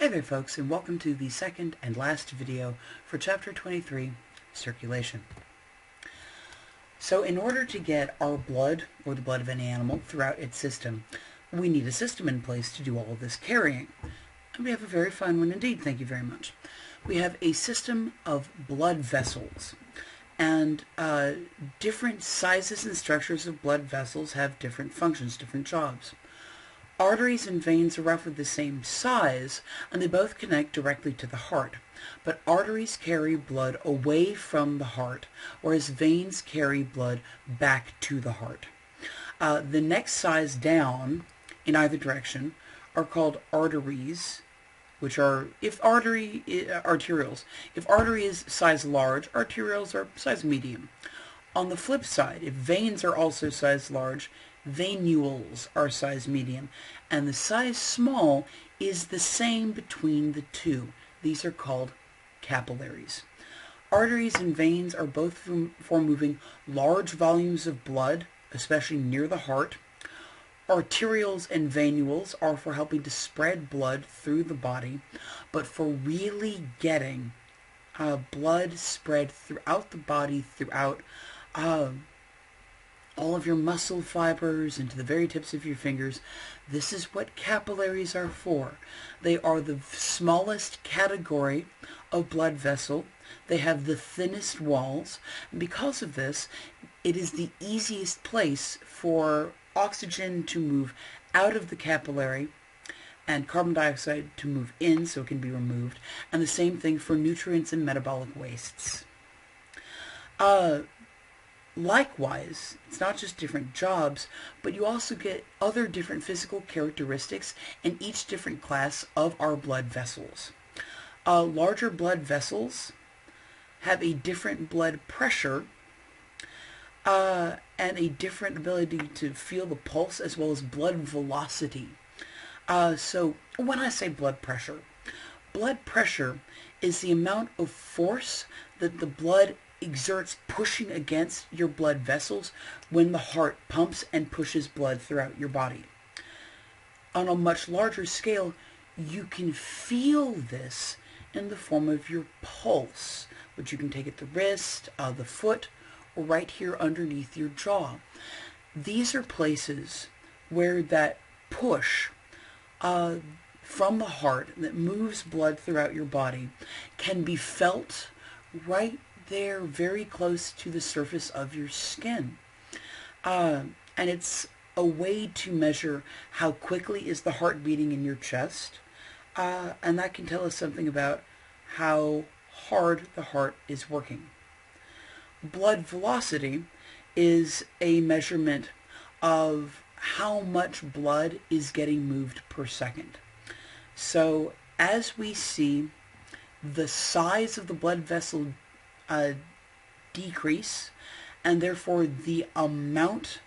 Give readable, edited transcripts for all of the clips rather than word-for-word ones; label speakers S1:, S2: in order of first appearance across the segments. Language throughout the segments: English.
S1: Hi there folks, and welcome to the second and last video for Chapter 23, Circulation. So in order to get our blood, or the blood of any animal, throughout its system, we need a system in place to do all of this carrying. And we have a very fine one indeed, thank you very much. We have a system of blood vessels. And different sizes and structures of blood vessels have different functions, different jobs. Arteries and veins are roughly the same size, and they both connect directly to the heart. But arteries carry blood away from the heart, whereas veins carry blood back to the heart. The next size down, in either direction, are called arteries, which are, arterioles. If artery is size large, arterioles are size medium. On the flip side, if veins are also size large, venules are size medium, and the size small is the same between the two. These are called capillaries. Arteries and veins are both for moving large volumes of blood, especially near the heart. Arterioles and venules are for helping to spread blood through the body, but for really getting blood spread throughout the body, throughout all of your muscle fibers and to the very tips of your fingers. This is what capillaries are for. They are the smallest category of blood vessel. They have the thinnest walls. And because of this, it is the easiest place for oxygen to move out of the capillary and carbon dioxide to move in so it can be removed. And the same thing for nutrients and metabolic wastes. Likewise, it's not just different jobs, but you also get other different physical characteristics in each different class of our blood vessels. Larger blood vessels have a different blood pressure and a different ability to feel the pulse as well as blood velocity. So when I say blood pressure is the amount of force that the blood exerts pushing against your blood vessels when the heart pumps and pushes blood throughout your body. On a much larger scale, you can feel this in the form of your pulse, which you can take at the wrist, the foot, or right here underneath your jaw. These are places where that push from the heart that moves blood throughout your body can be felt right there very close to the surface of your skin. And it's a way to measure how quickly is the heart beating in your chest. And that can tell us something about how hard the heart is working. Blood velocity is a measurement of how much blood is getting moved per second. So as we see the size of the blood vessel decrease, and therefore the amount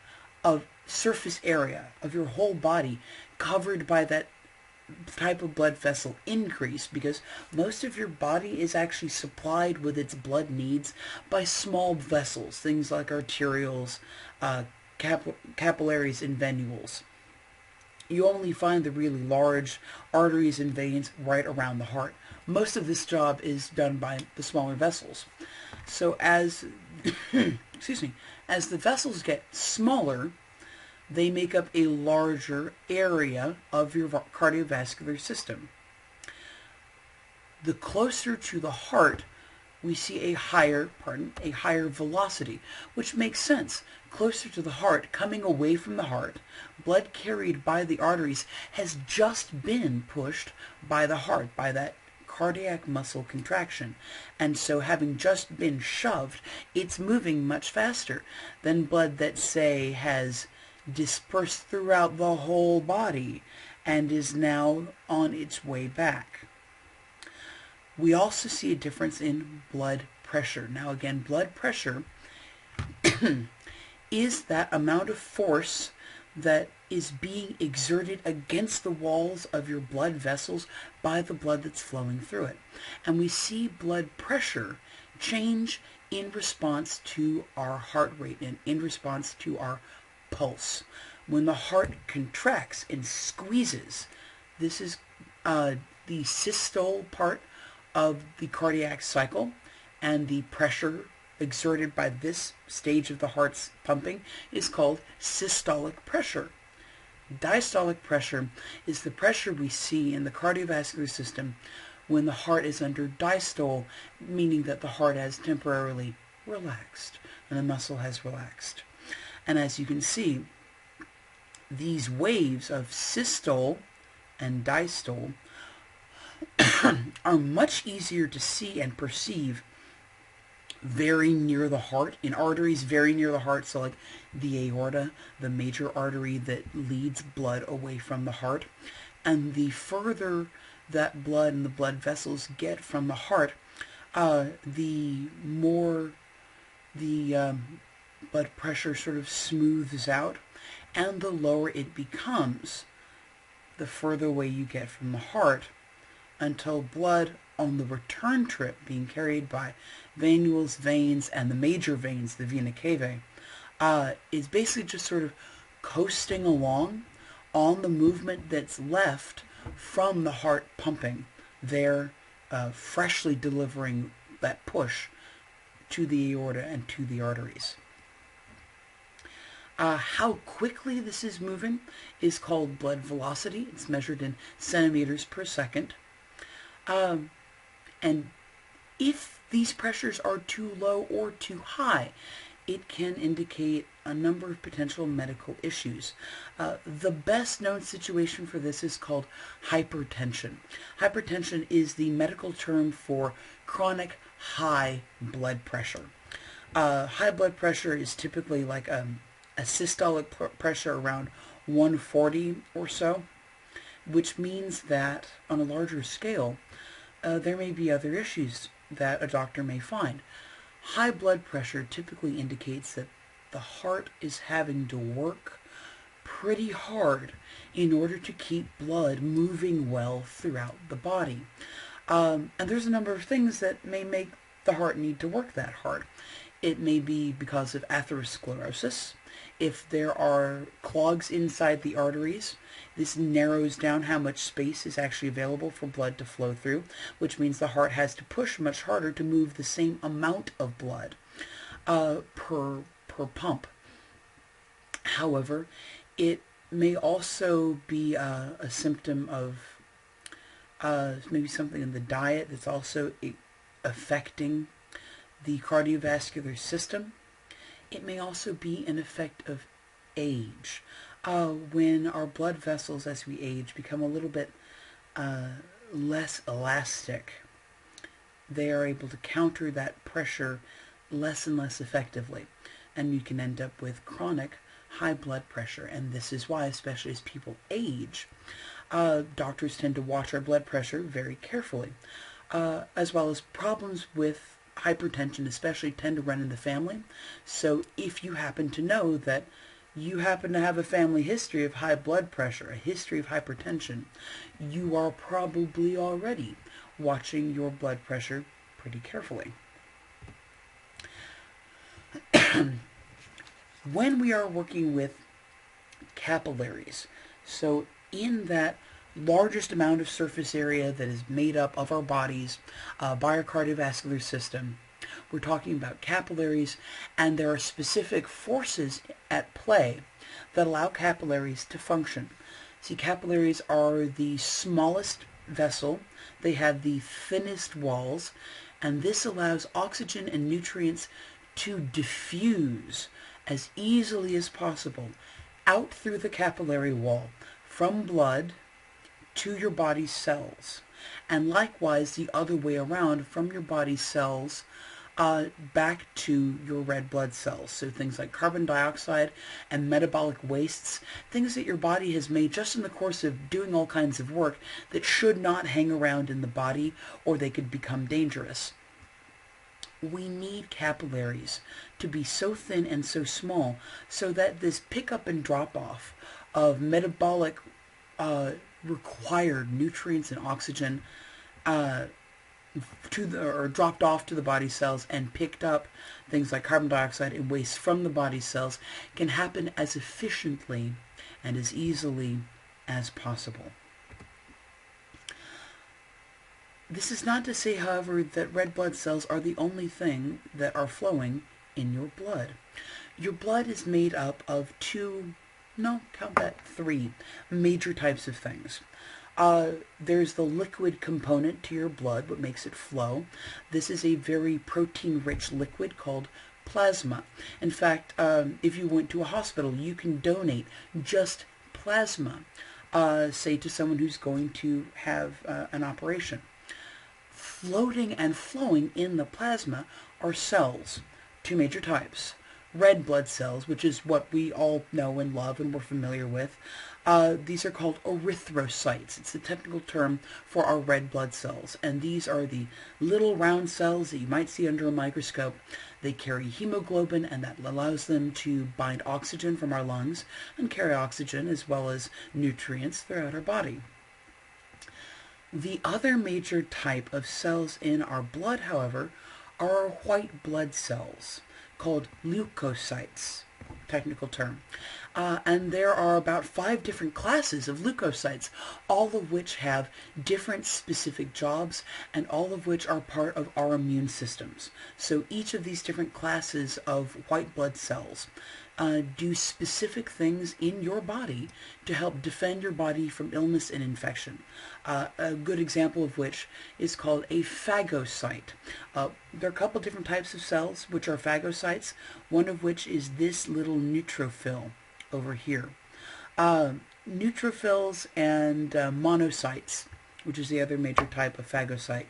S1: of surface area of your whole body covered by that type of blood vessel increase, because most of your body is actually supplied with its blood needs by small vessels, things like arterioles, capillaries, and venules. You only find the really large arteries and veins right around the heart. Most of this job is done by the smaller vessels. So as as the vessels get smaller, they make up a larger area of your cardiovascular system. The closer to the heart, we see a higher velocity, which makes sense. Closer to the heart, coming away from the heart, blood carried by the arteries has just been pushed by the heart, by that cardiac muscle contraction. And so having just been shoved, it's moving much faster than blood that, say, has dispersed throughout the whole body and is now on its way back. We also see a difference in blood pressure. Now again, blood pressure is that amount of force that is being exerted against the walls of your blood vessels by the blood that's flowing through it. And we see blood pressure change in response to our heart rate and in response to our pulse. When the heart contracts and squeezes, this is the systole part of the cardiac cycle, and the pressure exerted by this stage of the heart's pumping is called systolic pressure. Diastolic pressure is the pressure we see in the cardiovascular system when the heart is under diastole, meaning that the heart has temporarily relaxed and the muscle has relaxed. And as you can see, these waves of systole and diastole are much easier to see and perceive very near the heart, in arteries very near the heart, so like the aorta, the major artery that leads blood away from the heart. And the further that blood and the blood vessels get from the heart, the more the blood pressure sort of smooths out, and the lower it becomes the further away you get from the heart, until blood on the return trip being carried by venules, veins, and the major veins, the vena cava, is basically just sort of coasting along on the movement that's left from the heart pumping, there freshly delivering that push to the aorta and to the arteries. How quickly this is moving is called blood velocity. It's measured in centimeters per second. And if these pressures are too low or too high, it can indicate a number of potential medical issues. The best known situation for this is called hypertension. Hypertension is the medical term for chronic high blood pressure. High blood pressure is typically like a systolic pressure around 140 or so, which means that on a larger scale, there may be other issues that a doctor may find. High blood pressure typically indicates that the heart is having to work pretty hard in order to keep blood moving well throughout the body. And there's a number of things that may make the heart need to work that hard. It may be because of atherosclerosis. If there are clogs inside the arteries, this narrows down how much space is actually available for blood to flow through, which means the heart has to push much harder to move the same amount of blood per pump. However, it may also be a symptom of maybe something in the diet that's also affecting the cardiovascular system. It may also be an effect of age. When our blood vessels, as we age, become a little bit less elastic, they are able to counter that pressure less and less effectively. And you can end up with chronic high blood pressure. And this is why, especially as people age, doctors tend to watch our blood pressure very carefully, as well as problems with hypertension especially tend to run in the family. So if you happen to know that you happen to have a family history of high blood pressure, a history of hypertension, you are probably already watching your blood pressure pretty carefully. When we are working with capillaries, so in that largest amount of surface area that is made up of our bodies by our cardiovascular system, we're talking about capillaries, and there are specific forces at play that allow capillaries to function. See, capillaries are the smallest vessel, they have the thinnest walls, and this allows oxygen and nutrients to diffuse as easily as possible out through the capillary wall from blood to your body's cells, and likewise the other way around from your body's cells back to your red blood cells. So things like carbon dioxide and metabolic wastes, things that your body has made just in the course of doing all kinds of work that should not hang around in the body, or they could become dangerous. We need capillaries to be so thin and so small so that this pickup and drop off of metabolic required nutrients and oxygen dropped off to the body cells and picked up things like carbon dioxide and waste from the body cells can happen as efficiently and as easily as possible. This is not to say, however, that red blood cells are the only thing that are flowing in your blood. Your blood is made up of three major types of things. There's the liquid component to your blood, what makes it flow. This is a very protein-rich liquid called plasma. In fact, if you went to a hospital, you can donate just plasma, say to someone who's going to have an operation. Floating and flowing in the plasma are cells, two major types. Red blood cells, which is what we all know and love and we're familiar with. These are called erythrocytes. It's the technical term for our red blood cells. And these are the little round cells that you might see under a microscope. They carry hemoglobin, and that allows them to bind oxygen from our lungs and carry oxygen as well as nutrients throughout our body. The other major type of cells in our blood, however, are our white blood cells, called leukocytes, technical term. And there are about 5 different classes of leukocytes, all of which have different specific jobs and all of which are part of our immune systems. So each of these different classes of white blood cells do specific things in your body to help defend your body from illness and infection. A good example of which is called a phagocyte. There are a couple different types of cells which are phagocytes, one of which is this little neutrophil over here. Neutrophils and monocytes, which is the other major type of phagocyte,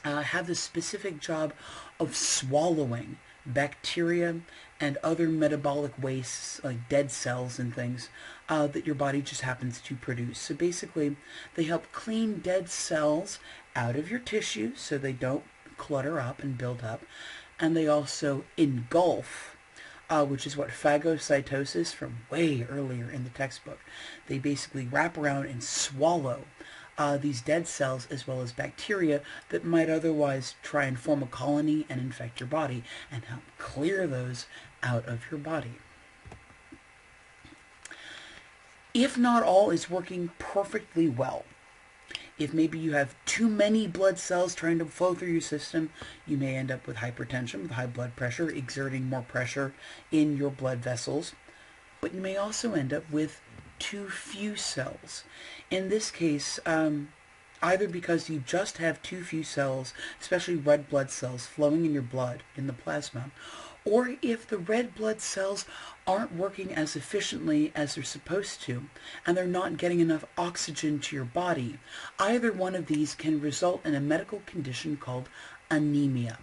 S1: have the specific job of swallowing bacteria and other metabolic wastes like dead cells and things that your body just happens to produce. So basically, they help clean dead cells out of your tissue so they don't clutter up and build up. And they also engulf, which is what phagocytosis from way earlier in the textbook. They basically wrap around and swallow these dead cells as well as bacteria that might otherwise try and form a colony and infect your body, and help clear those out of your body. If not all is working perfectly well, if maybe you have too many blood cells trying to flow through your system, you may end up with hypertension, with high blood pressure, exerting more pressure in your blood vessels. But you may also end up with too few cells. In this case, either because you just have too few cells, especially red blood cells, flowing in your blood, in the plasma, or if the red blood cells aren't working as efficiently as they're supposed to, and they're not getting enough oxygen to your body. Either one of these can result in a medical condition called anemia,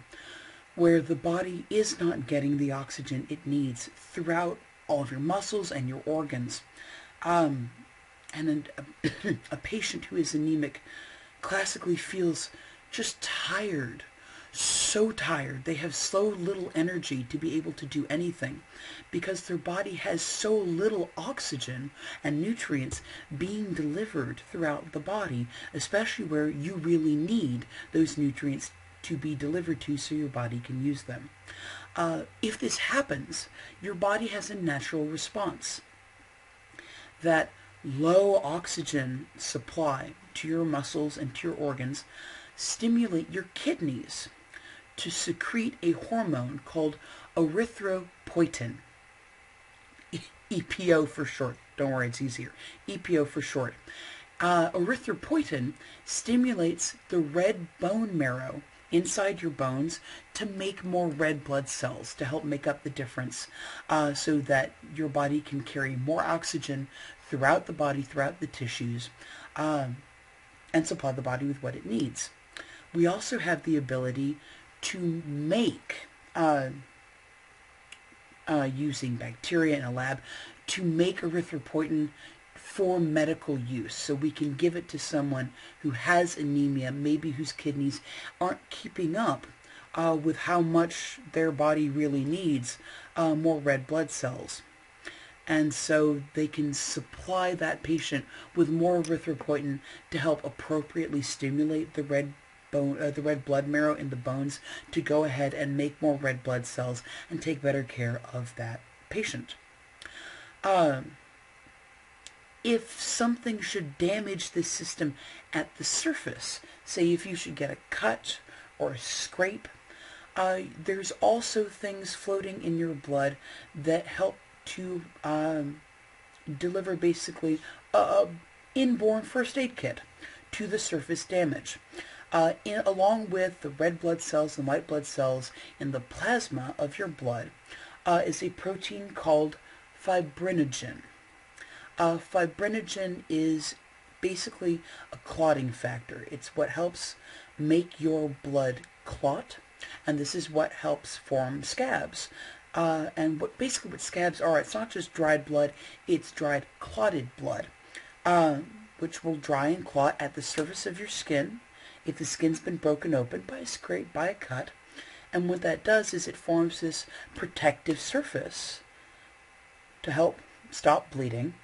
S1: where the body is not getting the oxygen it needs throughout all of your muscles and your organs. And a patient who is anemic classically feels just tired, so tired. They have so little energy to be able to do anything because their body has so little oxygen and nutrients being delivered throughout the body, especially where you really need those nutrients to be delivered to so your body can use them. If this happens, your body has a natural response. That low oxygen supply to your muscles and to your organs stimulate your kidneys to secrete a hormone called erythropoietin. EPO for short. Don't worry, it's easier. EPO for short. Erythropoietin stimulates the red bone marrow inside your bones to make more red blood cells to help make up the difference, so that your body can carry more oxygen throughout the body, throughout the tissues, and supply the body with what it needs. We also have the ability to make, using bacteria in a lab, to make erythropoietin for medical use. So we can give it to someone who has anemia, maybe whose kidneys aren't keeping up with how much their body really needs more red blood cells. And so they can supply that patient with more erythropoietin to help appropriately stimulate the red blood marrow in the bones to go ahead and make more red blood cells and take better care of that patient. if something should damage this system at the surface, say if you should get a cut or a scrape, there's also things floating in your blood that help to deliver basically a inborn first aid kit to the surface damage. Along with the red blood cells and white blood cells in the plasma of your blood is a protein called fibrinogen. Fibrinogen is basically a clotting factor. It's what helps make your blood clot, and this is what helps form scabs. And what scabs are, it's not just dried blood, it's dried clotted blood, which will dry and clot at the surface of your skin if the skin's been broken open by a scrape, by a cut. And what that does is it forms this protective surface to help stop bleeding,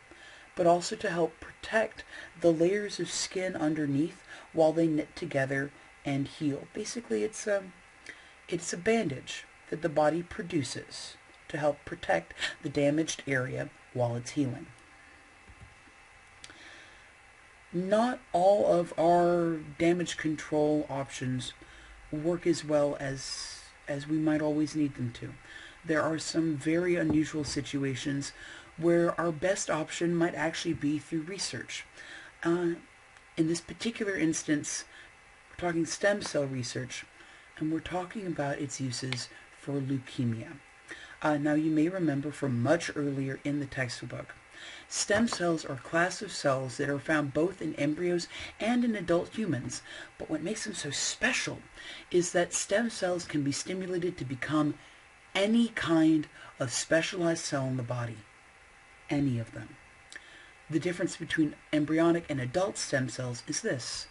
S1: but also to help protect the layers of skin underneath while they knit together and heal. Basically, it's a bandage that the body produces to help protect the damaged area while it's healing. Not all of our damage control options work as well as we might always need them to. There are some very unusual situations where our best option might actually be through research. In this particular instance, we're talking stem cell research, and we're talking about its uses for leukemia. Now, you may remember from much earlier in the textbook, stem cells are a class of cells that are found both in embryos and in adult humans, but what makes them so special is that stem cells can be stimulated to become any kind of specialized cell in the body. Any of them. The difference between embryonic and adult stem cells is this.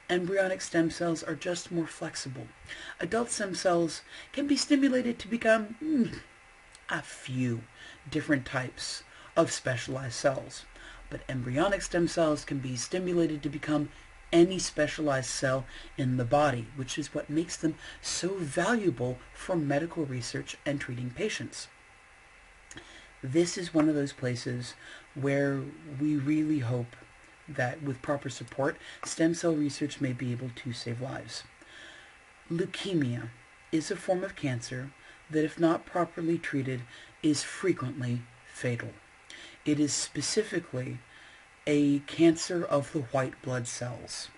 S1: Embryonic stem cells are just more flexible. Adult stem cells can be stimulated to become a few different types of specialized cells. But embryonic stem cells can be stimulated to become any specialized cell in the body, which is what makes them so valuable for medical research and treating patients. This is one of those places where we really hope that with proper support, stem cell research may be able to save lives. Leukemia is a form of cancer that, if not properly treated, is frequently fatal. It is specifically a cancer of the white blood cells.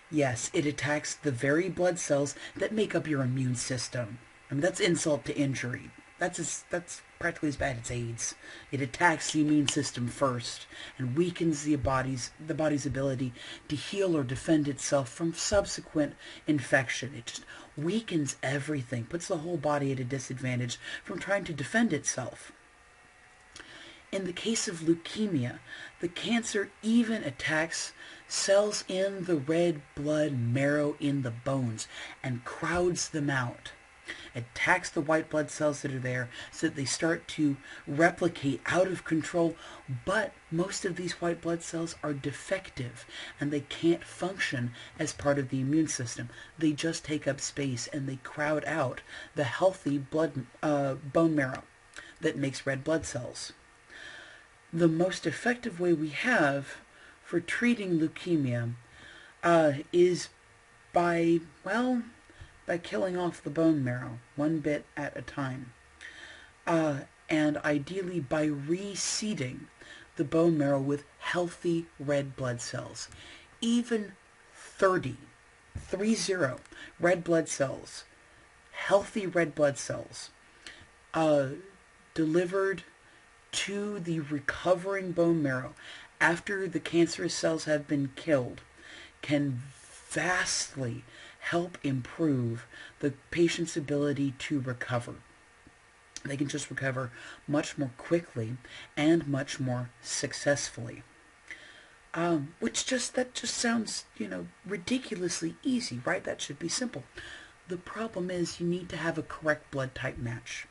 S1: Yes, it attacks the very blood cells that make up your immune system. I mean, that's insult to injury. That's practically as bad as AIDS. It attacks the immune system first and weakens the body's ability to heal or defend itself from subsequent infection. It just weakens everything, puts the whole body at a disadvantage from trying to defend itself. In the case of leukemia, the cancer even attacks cells in the red blood marrow in the bones and crowds them out. Attacks the white blood cells that are there so that they start to replicate out of control, but most of these white blood cells are defective and they can't function as part of the immune system. They just take up space and they crowd out the healthy bone marrow that makes red blood cells. The most effective way we have for treating leukemia is by killing off the bone marrow, one bit at a time. And ideally by reseeding the bone marrow with healthy red blood cells. Even 30 red blood cells, healthy red blood cells, delivered to the recovering bone marrow after the cancerous cells have been killed, can vastly help improve the patient's ability to recover. They can just recover much more quickly and much more successfully. That just sounds, ridiculously easy, right? That should be simple. The problem is you need to have a correct blood type match.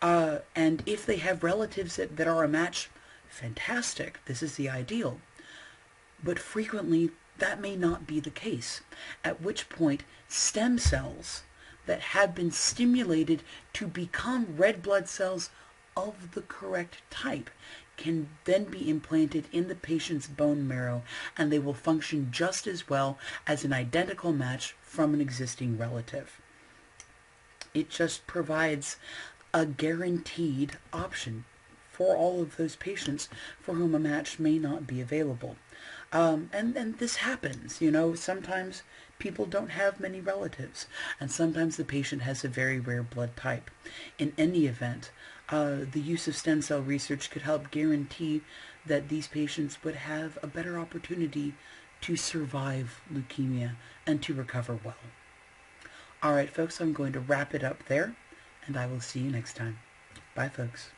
S1: And if they have relatives that are a match, fantastic. This is the ideal. But frequently, that may not be the case, at which point stem cells that have been stimulated to become red blood cells of the correct type can then be implanted in the patient's bone marrow, and they will function just as well as an identical match from an existing relative. It just provides a guaranteed option for all of those patients for whom a match may not be available. And this happens, sometimes people don't have many relatives, and sometimes the patient has a very rare blood type. In any event, the use of stem cell research could help guarantee that these patients would have a better opportunity to survive leukemia and to recover well. All right, folks, I'm going to wrap it up there, and I will see you next time. Bye, folks.